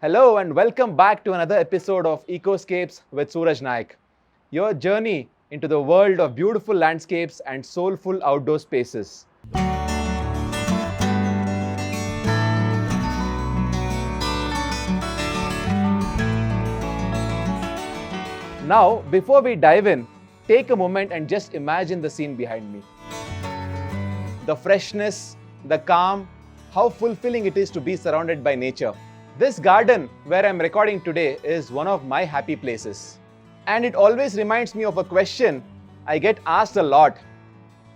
Hello and welcome back to another episode of Ecoscapes with Suraj Naik. Your journey into the world of beautiful landscapes and soulful outdoor spaces. Now, before we dive in, take a moment and just imagine the scene behind me. The freshness, the calm, how fulfilling it is to be surrounded by nature. This garden where I'm recording today is one of my happy places. And it always reminds me of a question I get asked a lot.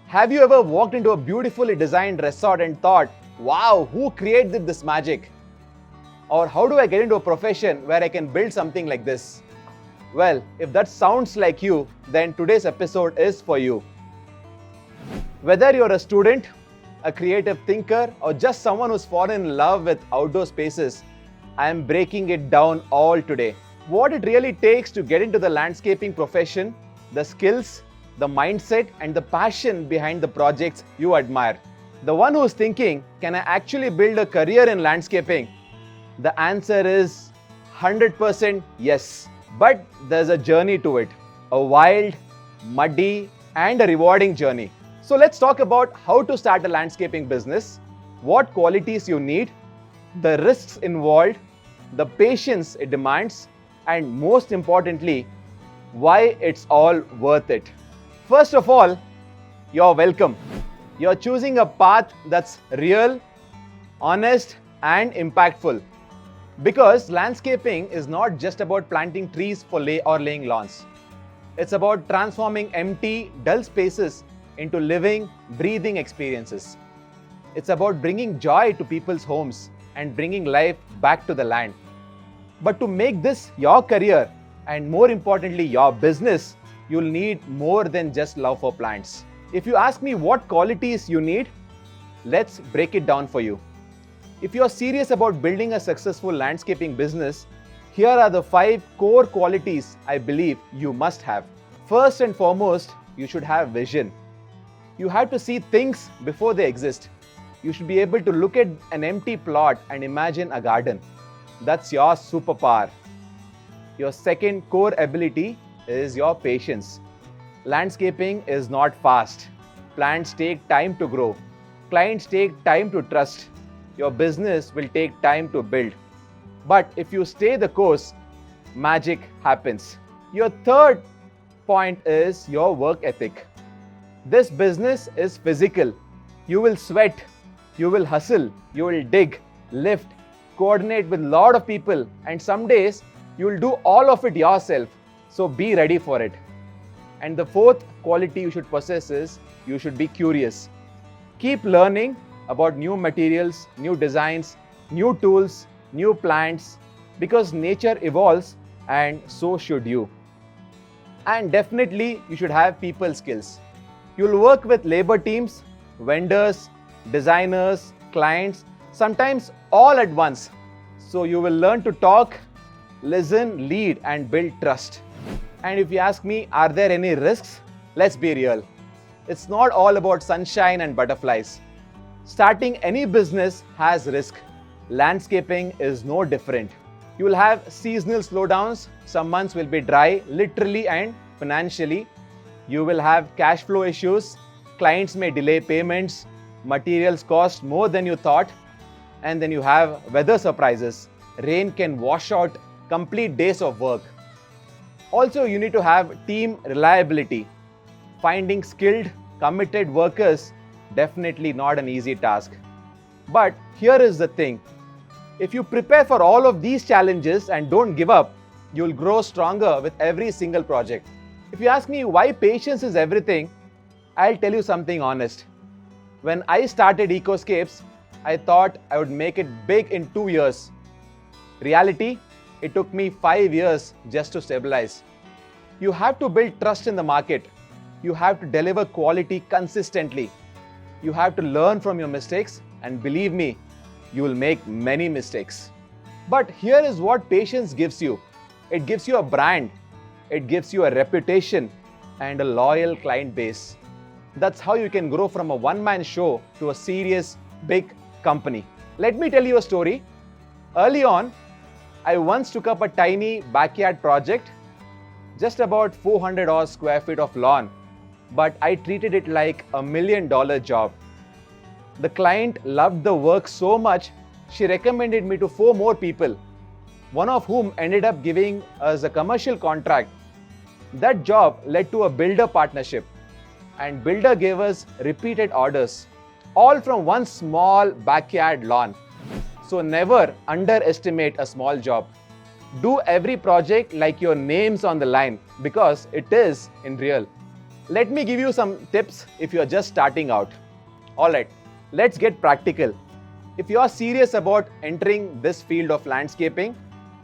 Have you ever walked into a beautifully designed resort and thought, wow, who created this magic? Or how do I get into a profession where I can build something like this? Well, if that sounds like you, then today's episode is for you. Whether you're a student, a creative thinker, or just someone who's fallen in love with outdoor spaces, I am breaking it down all today. What it really takes to get into the landscaping profession, the skills, the mindset, and the passion behind the projects you admire. The one who's thinking, can I actually build a career in landscaping? The answer is 100% yes. But there's a journey to it, a wild, muddy, and a rewarding journey. So let's talk about how to start a landscaping business, what qualities you need, the risks involved, the patience it demands, and most importantly, why it's all worth it. First of all, you're welcome. You're choosing a path that's real, honest, and impactful. Because landscaping is not just about planting trees or laying lawns. It's about transforming empty, dull spaces into living, breathing experiences. It's about bringing joy to people's homes and bringing life back to the land. But to make this your career and more importantly your business, you'll need more than just love for plants. If you ask me what qualities you need, let's break it down for you. If you're serious about building a successful landscaping business, here are the 5 core qualities I believe you must have. First and foremost, you should have vision. You have to see things before they exist. You should be able to look at an empty plot and imagine a garden. That's your superpower. Your second core ability is your patience. Landscaping is not fast. Plants take time to grow. Clients take time to trust. Your business will take time to build. But if you stay the course, magic happens. Your third point is your work ethic. This business is physical. You will sweat, you will hustle, you will dig, lift, coordinate with a lot of people, and some days you will do all of it yourself. So be ready for it. And the fourth quality you should possess is you should be curious. Keep learning about new materials, new designs, new tools, new plants, because nature evolves and so should you. And definitely you should have people skills. You'll work with labor teams, vendors, designers, clients, sometimes all at once. So you will learn to talk, listen, lead, and build trust. And if you ask me, are there any risks? Let's be real. It's not all about sunshine and butterflies. Starting any business has risk. Landscaping is no different. You will have seasonal slowdowns. Some months will be dry, literally and financially. You will have cash flow issues. Clients may delay payments. Materials cost more than you thought. And then you have weather surprises. Rain can wash out complete days of work. Also, you need to have team reliability. Finding skilled, committed workers definitely not an easy task. But here is the thing. If you prepare for all of these challenges and don't give up, you'll grow stronger with every single project. If you ask me why patience is everything, I'll tell you something honest. When I started Ecoscapes, I thought I would make it big in 2 years. Reality, it took me 5 years just to stabilize. You have to build trust in the market. You have to deliver quality consistently. You have to learn from your mistakes, and believe me, you will make many mistakes. But here is what patience gives you. It gives you a brand, it gives you a reputation, and a loyal client base. That's how you can grow from a one-man show to a serious, big company. Let me tell you a story. Early on, I once took up a tiny backyard project, just about 400 odd square feet of lawn, but I treated it like $1 million job. The client loved the work so much, she recommended me to 4 more people, one of whom ended up giving us a commercial contract. That job led to a builder partnership, and builder gave us repeated orders, all from one small backyard lawn. So never underestimate a small job. Do every project like your name's on the line, because it is in real. Let me give you some tips if you're just starting out. Alright, let's get practical. If you're serious about entering this field of landscaping,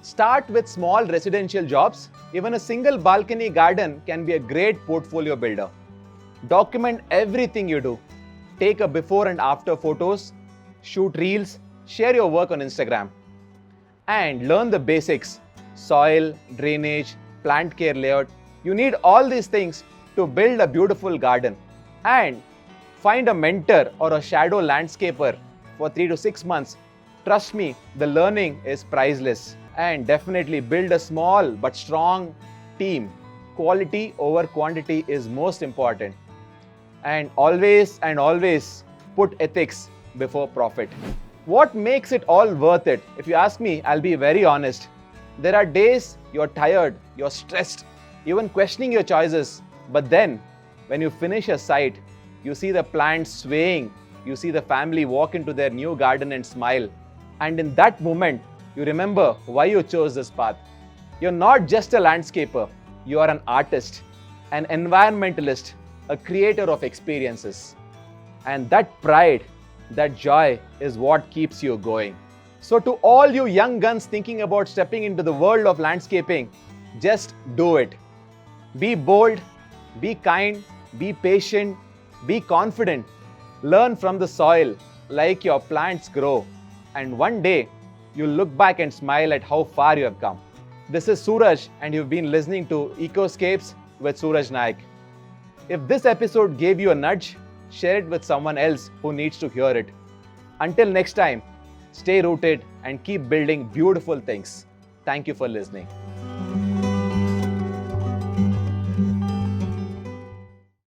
start with small residential jobs. Even a single balcony garden can be a great portfolio builder. Document everything you do. Take a before and after photos, shoot reels, share your work on Instagram. And learn the basics: soil, drainage, plant care layout. You need all these things to build a beautiful garden. And find a mentor or a shadow landscaper for 3 to 6 months. Trust me, the learning is priceless. And definitely build a small but strong team. Quality over quantity is most important. And always put ethics before profit. What makes it all worth it? If you ask me, I'll be very honest. There are days you're tired, you're stressed, even questioning your choices. But then, when you finish a site, you see the plants swaying, you see the family walk into their new garden and smile. And in that moment, you remember why you chose this path. You're not just a landscaper, you are an artist, an environmentalist, a creator of experiences. And that pride, that joy is what keeps you going. So to all you young guns thinking about stepping into the world of landscaping, just do it. Be bold, be kind, be patient, be confident. Learn from the soil like your plants grow. And one day, you'll look back and smile at how far you have come. This is Suraj, and you've been listening to Ecoscapes with Suraj Naik. If this episode gave you a nudge, share it with someone else who needs to hear it. Until next time, stay rooted and keep building beautiful things. Thank you for listening.